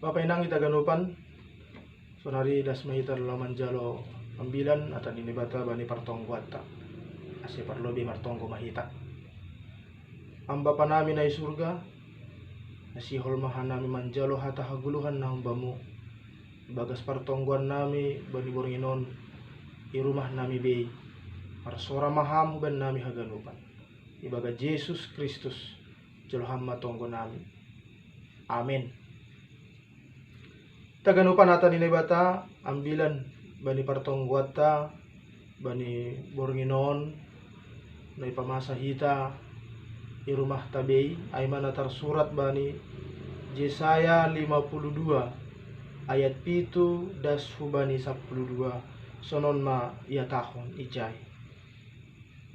Bapak inang ita ganupan sonari das mahita laman jalo ambilan atan ini bata bani partonggo atta ase parlobi martonggo mahita amba panami na surga nasihol mahan nami manjalo hata haguluhan na humbamu bagas partongguan nami bani boringinon irumah nami bei parsora maham ban nami haganupan ibaga Yesus Kristus jolham matonggo nami amin. Taganupan ata ni bata ambilan bani partongguata bani boringinon na ipamasa hita irumah tabei ay manatar surat bani Yesaya 52 ayat pitu das hubani 12 sonon ma ia tahon ijay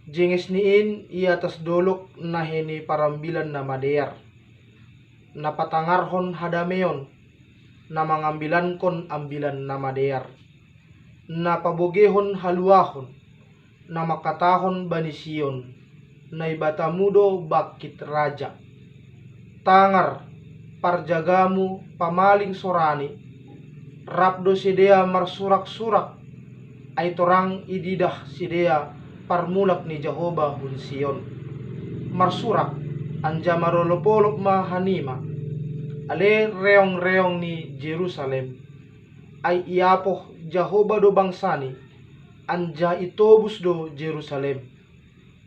jenges niin ia atas dolok naheni parambilan na madear napatangarhon hadameon na mangambilan kon ambilan na madear na pabogehon haluahon na makatahon bani Sion na ibatamudo bakit raja tangar parjagamu pamaling sorani rapdo sidea marsurak-surak ay torang ididah sidea parmulak ni Jehovah hun Sion marsurak anja marolopolop mahanima ale reong-reong ni Jerusalem ay iapoh Jehovah do bangsani anja itobus do Jerusalem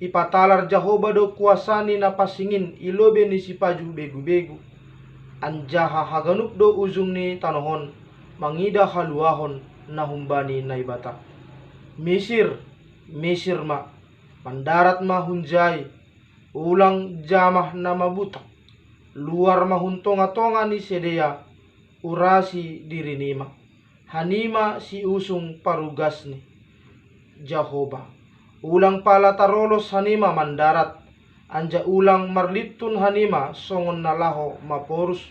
ipatalar Jehovah do kuasani na pasingin ilobe ni sipaju begu-begu anja haganup do ujung ni tanohon mangida haluahon na humbani na ibata Mesir ma mandarat mahunjay ulang jamah na mabutak luar mahuntonga-tonga ni sedea urasi dirinima hanima si usung parugas ni Jehovah ulang pala tarolos hanima mandarat anja ulang marlitun hanima songon nalaho maporus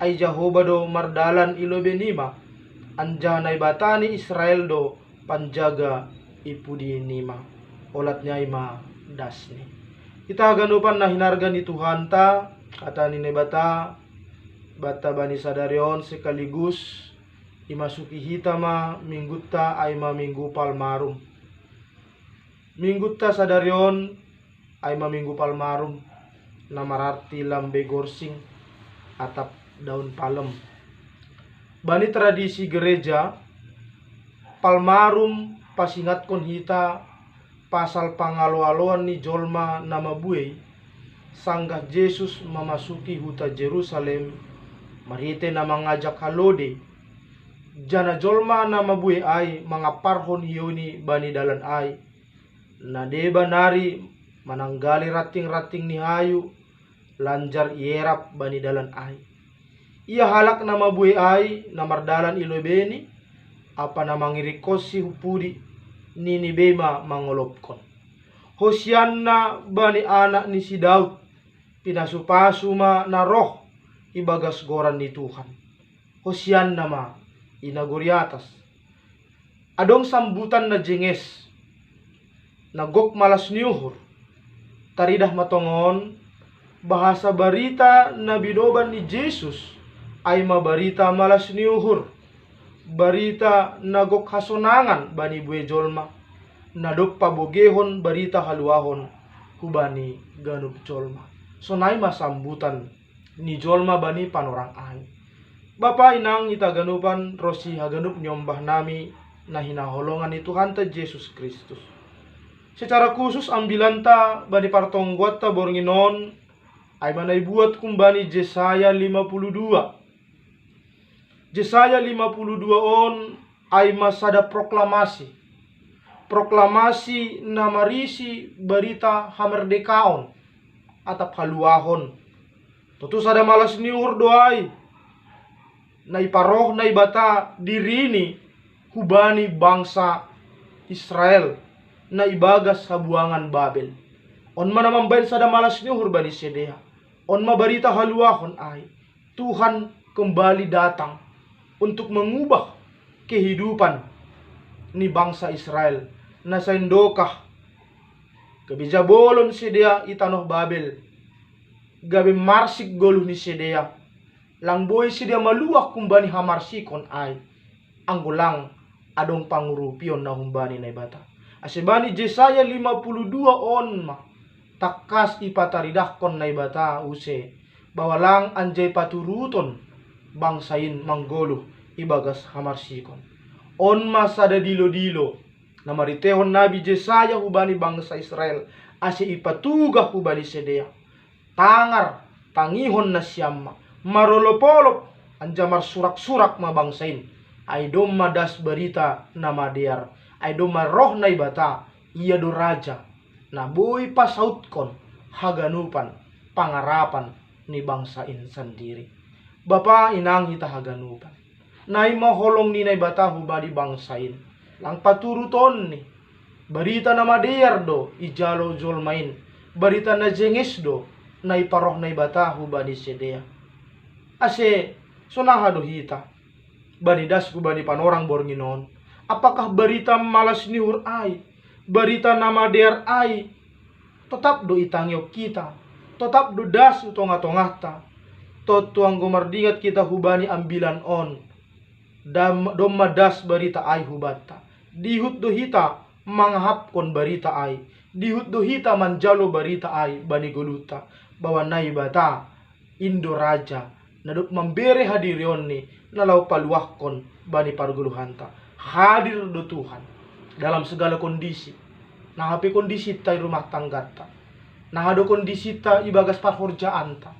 ay Jehovah do mardalan ilobenima anja naibatani Israel do panjaga ipudi nima olatnya ima dasni kita ganupan na hinarga ni Tuhan ta kata ni nebata bata bani sadarion sekaligus imasuki hitama minggutta ay minggu palmarum minggutta sadarion ay minggu palmarum na mararti lambe gorsing atap daun palem bani tradisi gereja palmarum pasingat kon hita pasal pangalo-aloan ni jolma nama buey sanggah Yesus memasuki huta Jerusalem marite na mangajak halode jana jolma nama buey ay mangaparhon hiyoni bani dalan ay na deba nari mananggali rating-rating ni hayu lanjar ierap bani dalan ay ia halak nama buey ay namardalan ilobeni apa na mangirikosi hupudi nini bema mangolopkon Hosianna bani anak ni si Daud pinasupasuma na roh ibagas goran ni Tuhan Hosianna ma inaguri atas adong sambutan na jenges nagok malas niuhur taridah matongon bahasa barita na bidoban ni Jesus ay mabarita malas niuhur barita nagok hasonangan bani buwe jolma nadok pabogehon barita haluahon hubani ganup jolma sonai masambutan ni jolma bani panorang ay Bapa inang ita ganupan rosi haganup nyombah nami na hinaholongan ni Tuhan ta Yesus Kristus secara khusus ambilan ta bani partongguat ta boringinon ay manay buat kumbani Yesaya 52 Yesaya 52 on ay masada proklamasi na marisi berita hamerdekaon atap haluahon tutu sada malas niur doai na iparoh na ibata dirini hubani bangsa Israel na ibagas habuangan Babel on manamambain sada malas niur bani sedea on mabarita haluahon ay Tuhan kembali datang untuk mengubah kehidupan ni bangsa Israel na saindokah kebijabolon sedea itanoh Babel gabe marsik goluh ni sedea lang boy sidia maluak kumbani hamarsikon ay anggulang adong pangurupion na humbani na ibata. Asibani Jesaya 52 on ma takas ipataridakon na ibata use bawalang anjay paturuton bangsain manggolo ibagas hamarsikon. On masada dilo-dilo na maritehon Nabi Jesaya hubani bangsa Israel ase ipatugah hubani sedea. Tangar tangihon na siyama marolopolop anjamar surak-surak mabangsain ay dom madas berita na madear ay dom maroh na ibata iya do raja na boy pasautkon haganupan pangarapan ni bangsain sendiri. Bapa inang hita haganupan nay maholong ni na ibata hubadi bangsain lang paturuton ni berita na madear do ijalo jolmain berita na jenges do na iparoh na ibata hubadi sedea. Ase sonahado hita banidas kubani panorang bornginon apakah berita malas niur ay berita nama der ay tetap do itangyok kita tetap do das utonga-tongata totuang gomardingat kita hubani ambilan on dom madas berita ay hubata dihut do hita manghapkon berita ay dihut do hita manjalo berita ay bani goluta bawa nai bata Indo Raja naduk membere hadirion ni nalau paluahkon bani parguluhanta hadir do Tuhan dalam segala kondisi nah hape kondisi tai rumah tanggata nah hado kondisi ta ibagas parhorjaanta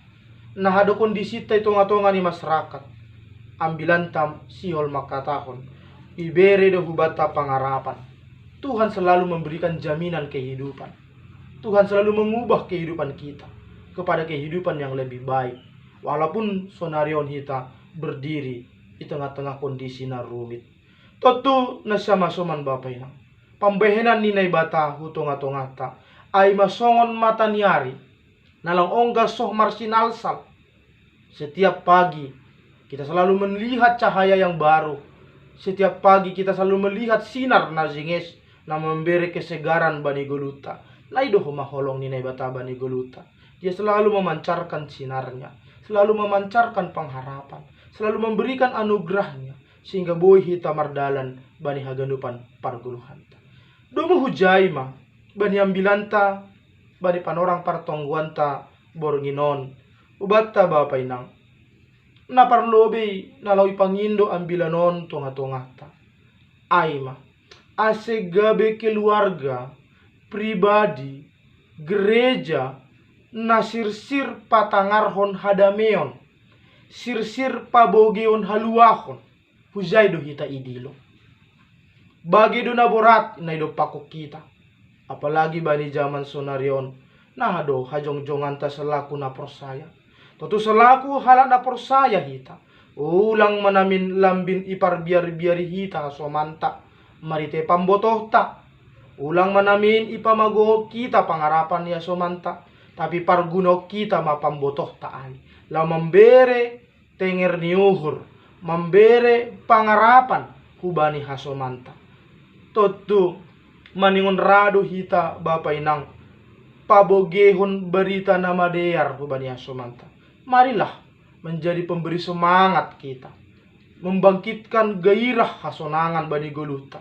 nah hado kondisi ta tonga-tonga ni masyarakat ambilan tam sihol makatahon ibere do hubata pangarapan. Tuhan selalu memberikan jaminan kehidupan. Tuhan selalu mengubah kehidupan kita kepada kehidupan yang lebih baik. Walaupun sonarion kita berdiri di tengah-tengah kondisi na rumit. Totu nasama soman Bapak ina. Pambehenan ninay bata hutonga-tongata ay masongon mata niari. Nalang ongga soh marsinalsal. Setiap pagi kita selalu melihat cahaya yang baru. Setiap pagi kita selalu melihat sinar na zinges na memberi kesegaran bani goluta. Naido maholong ninay bata bani goluta. Dia selalu memancarkan sinarnya, selalu memancarkan pengharapan, selalu memberikan anugerahnya, sehingga boy hita mardalan bani haganupan parguluhanta. Domo hujaima bani ambilanta, bani panorang partongguanta bornginon, ubatta Bapak inang. Naparlobe nalawi pangindo ambilanon tonga-tongata. Aima, ase gabe keluarga, pribadi, gereja, na sirsir patangarhon hadameon sirsir pabogeon haluahon hujay do hita idilo bagi do naborat na do pakok kita apalagi bani zaman sonarion nah do hajong-jongan ta selaku na persaya totu selaku halak na persaya hita ulang manamin lambin ipar biar-biari hita somanta marite pambotoh ta ulang manamin ipamago kita pangarapan ya somanta tapi parguno kita mapambotoh taai la membere tenger niuhur membere pangarapan hubani hasomanta totu maningon rado hita Bapak inang pabogehon berita nama dear hubani hasomanta. Marilah menjadi pemberi semangat kita, membangkitkan gairah hasonangan bani goluta.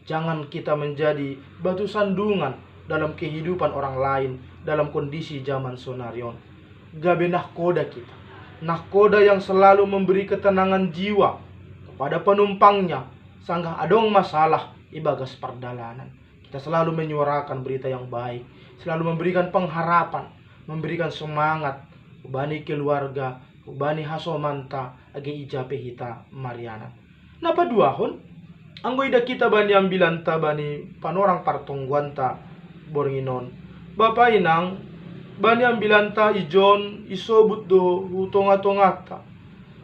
Jangan kita menjadi batu sandungan dalam kehidupan orang lain dalam kondisi zaman sonarion. Gabe nahkoda kita, nahkoda yang selalu memberi ketenangan jiwa kepada penumpangnya sanggah adong masalah ibagas perdalanan. Kita selalu menyuarakan berita yang baik, selalu memberikan pengharapan, memberikan semangat ubani keluarga, ubani hasomanta agi ijape hita Mariana. Napa duahon anggoida kita bani ambilanta bani panorang partongguanta bornginon. Bapak inang bani ambilanta ijon isobut do hutonga-tongata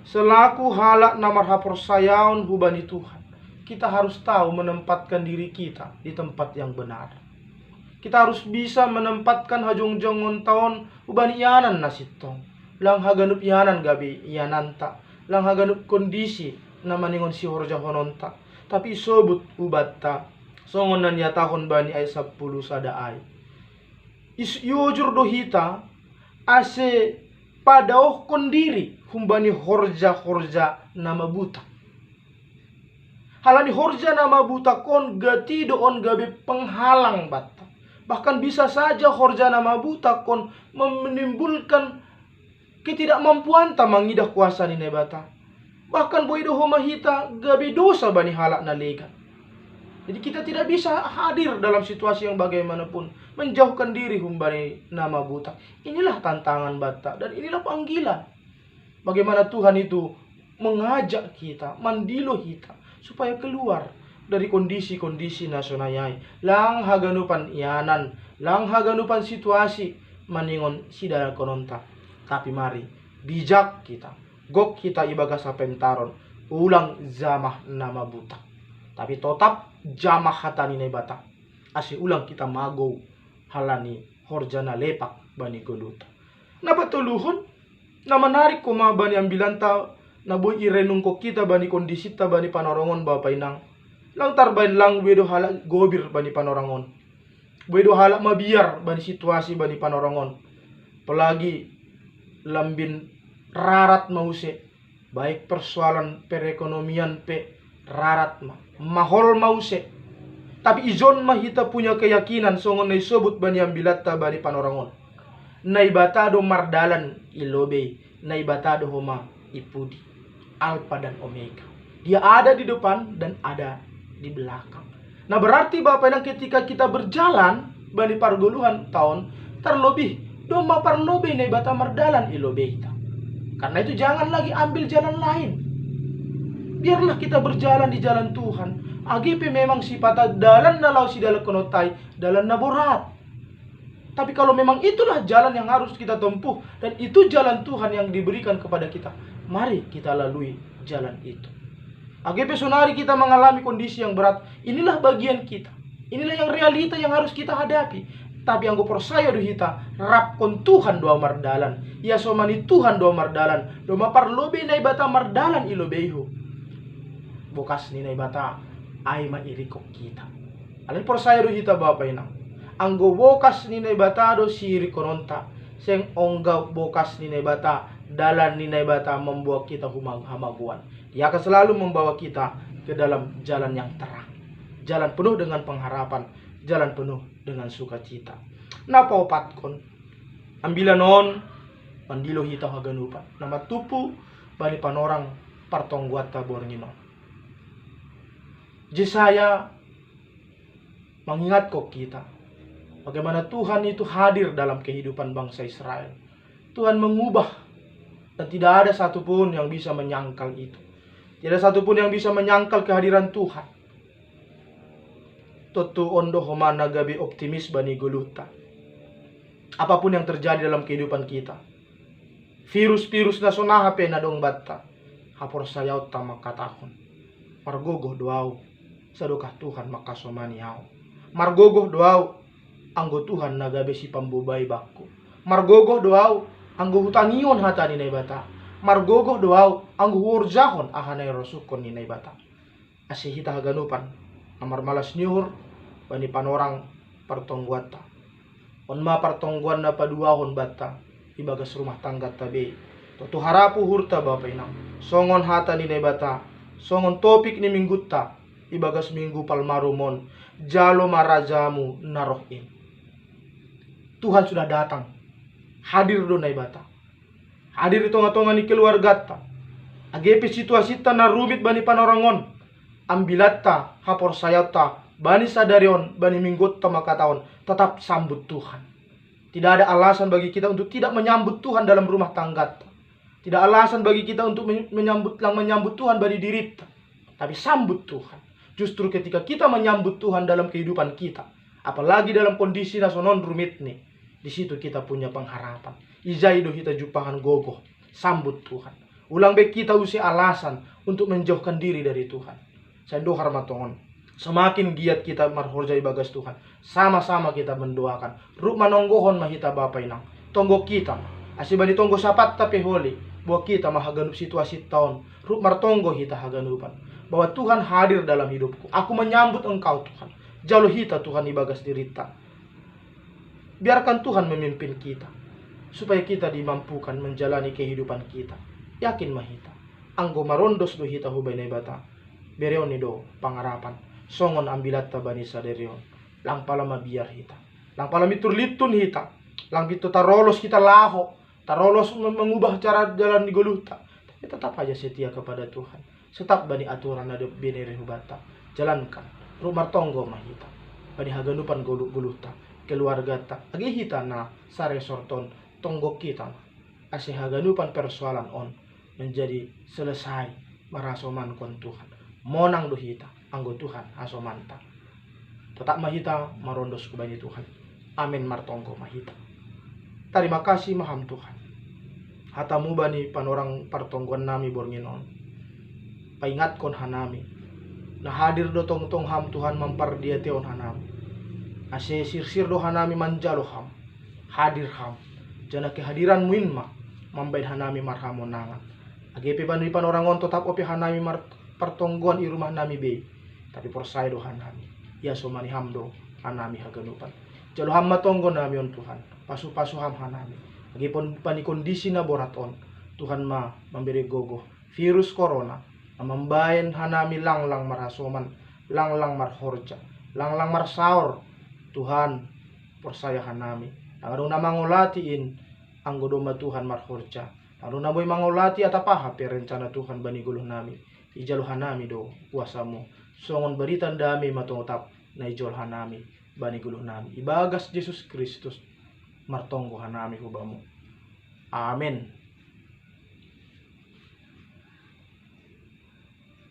selaku halak na marhaporsayaon hubani Tuhan. Kita harus tahu menempatkan diri kita di tempat yang benar. Kita harus bisa menempatkan hajong-jongon taon ubani ianan nasitong lang haganup ianan gabi iananta lang haganup kondisi na maningon si horja hononta tapi isobut ubatta songon nan yatahon bani ay 10 sada ay. Yujur do hita ase padauhkon diri humbani horja nama buta. Halani horja nama buta kon gatido on gabe penghalang bata. Bahkan bisa saja horja nama buta kon menimbulkan ketidakmampuan ta mangidah kuasa ni bata. Bahkan boido homa hita gabe dosa bani halak na lega. Jadi kita tidak bisa hadir dalam situasi yang bagaimanapun, menjauhkan diri humbani nama buta. Inilah tantangan bata dan inilah panggilan. Bagaimana Tuhan itu mengajak kita, mandilo kita supaya keluar dari kondisi-kondisi nasionayai. Lang haganupan ianan, lang haganupan situasi maningon sidara kononta. Tapi mari bijak kita, gok kita ibaga sapentaron, ulang zamah nama buta. Tapi tetap jamah hatani ne bata. Asi ulang kita mago halani horjana lepak bani goluta. Na patuluhon na menarik ko bani ambilanta na boy irenung ko kita bani kondisi ta bani panorongon bapak inang. Lang tarbain lang wedo halak gobir bani panorongon. Wedo halak mabiar bani situasi bani panorongon. Apalagi lambin rarat mause, baik persoalan perekonomian pe rarat mahol mause. Tapi izon mah kita punya keyakinan songon na isobut bani ambilata bani panorangon. Naibatado mardalan ilobe, naibatado homa ipudi, alfa dan omega. Dia ada di depan dan ada di belakang. Nah berarti Bapak yang ketika kita berjalan bani pargoluhan tahun terlebih doma parlobe naibata mardalan ilobe kita. Karena itu jangan lagi ambil jalan lain. Biarlah kita berjalan di jalan Tuhan. AGP memang sifatnya dalan nalau si dalam konotai, dalan naborat. Tapi kalau memang itulah jalan yang harus kita tempuh dan itu jalan Tuhan yang diberikan kepada kita, mari kita lalui jalan itu. AGP sunari kita mengalami kondisi yang berat, inilah bagian kita. Inilah yang realita yang harus kita hadapi. Tapi yang gue percaya do hita rapkon Tuhan doa mardalan. Ya somani Tuhan doa mardalan. Doma parlobe naibata mardalan ilobehu. Bokas ni naibata ay mairikok kita. Alin percaya do hita Bapak inang. Anggo bokas ni naibata do siri kononta. Seng ongga bokas ni naibata dalan ni naibata membawa kita hamaguan. Dia akan selalu membawa kita ke dalam jalan yang terang. Jalan penuh dengan pengharapan, jalan penuh dengan sukacita. Napa opatkon? Ambilan on pandilo hita haganupan. Nama tupu bani panorang partongguata bornginon. Jesaya mengingat kok kita bagaimana Tuhan itu hadir dalam kehidupan bangsa Israel. Tuhan mengubah dan tidak ada satupun yang bisa menyangkal itu. Tidak satupun yang bisa menyangkal kehadiran Tuhan. Totu ondo homana gabi optimis bani goluta. Apapun yang terjadi dalam kehidupan kita, virus-virus na sonaha pe na dong batta, hapor sayaw ta makatahon. Margogoh doaw, sadukah Tuhan makasomani hao. Margogoh doaw, anggo Tuhan na gabi si pambubay bakko. Margogoh doaw, anggo hutangion hatani na bata. Margogoh doaw, anggo hurjahon ahanay rosukon ni na bata. Asihita haganupan, amar malas nyuhur, bani panorang partongguata. Onma partongguan na paduahon bata, ibagas rumah tangga tabe. Totu harapu hurta Bapak inang. Songon hata ni bata, songon topik ni minggutta, ibagas minggu palmarumon, jalo marajamu narohin. Tuhan sudah datang, hadir do na bata. Hadir di tonga-tonga ni keluarga ta. AGP situasi ta na rumit bani panorangon. Ambilatta hapor sayata bani sadarion bani minggut tamakataon tetap sambut Tuhan. Tidak ada alasan bagi kita untuk tidak menyambut Tuhan dalam rumah tangga. Tidak alasan bagi kita untuk menyambut Tuhan bagi diri. Tapi sambut Tuhan. Justru ketika kita menyambut Tuhan dalam kehidupan kita, apalagi dalam kondisi nasonon rumit nih, di situ kita punya pengharapan. Izaido kita jupahan gogoh, sambut Tuhan. Ulang baik kita usia alasan untuk menjauhkan diri dari Tuhan. Saya doa harmatongon. Semakin giat kita marhorjai bagas Tuhan. Sama-sama kita mendoakan. Ruk manonggohon mahita Bapak inang. Tonggo kita. Asibani tonggo sapat tapi holi. Bahwa kita mahaganup situasi tahun. Ruk martonggo hita haganupan. Bahwa Tuhan hadir dalam hidupku. Aku menyambut Engkau Tuhan. Jalo hita Tuhan ibagas dirita. Biarkan Tuhan memimpin kita. supaya kita dimampukan menjalani kehidupan kita. Yakin mahita anggo marondos do hita hubay na bata bereon ni do pangarapan songon ambilat bani saderion lang pala mabiar hita, lang pala miturlitun hita, lang bito tarolos kita laho, tarolos mengubah cara jalan di goluta, tapi tetap aja setia kepada Tuhan. Tetap bani aturan ada binere hubata jalankan rumah tonggo mahita bani haganupan guluta keluarga ta agi hita na sare sorton tonggo kita ase haganupan persoalan on menjadi selesai marasoman kon Tuhan monang do hita anggo Tuhan asomanta tetap mahita marondos ke bani Tuhan. Amin martonggo mahita. Terima kasih maham Tuhan hatamu bani panorang partongguan nami bornginon paingat kon hanami na hadir do tong ham Tuhan mempardia teon hanami ase sir do hanami manjalo ham hadir ham jana kehadiran muinma mambaid hanami marhamonangan agepe bani panorangon tetap opi hanami partongguan i rumah nami be tapi persai do hanami ya somani ham do hanami haganupan jalo ham matonggo nami on Tuhan pasu ham hanami agipun pani kondisi na boraton Tuhan ma memberi gogo virus corona membayan hanami langlang marhasoman langlang marhorja langlang marsaur Tuhan persaya hanami nangado na mangolatiin anggo doma Tuhan marhorja nangado na moy mangolati atapaha rencana Tuhan bani guluh nami ijalo hanami do kuasamu songon beritan dami matongotap na ijol hanami bani guluh nami ibagas Yesus Kristus martonggo hanami hubamu. Amin.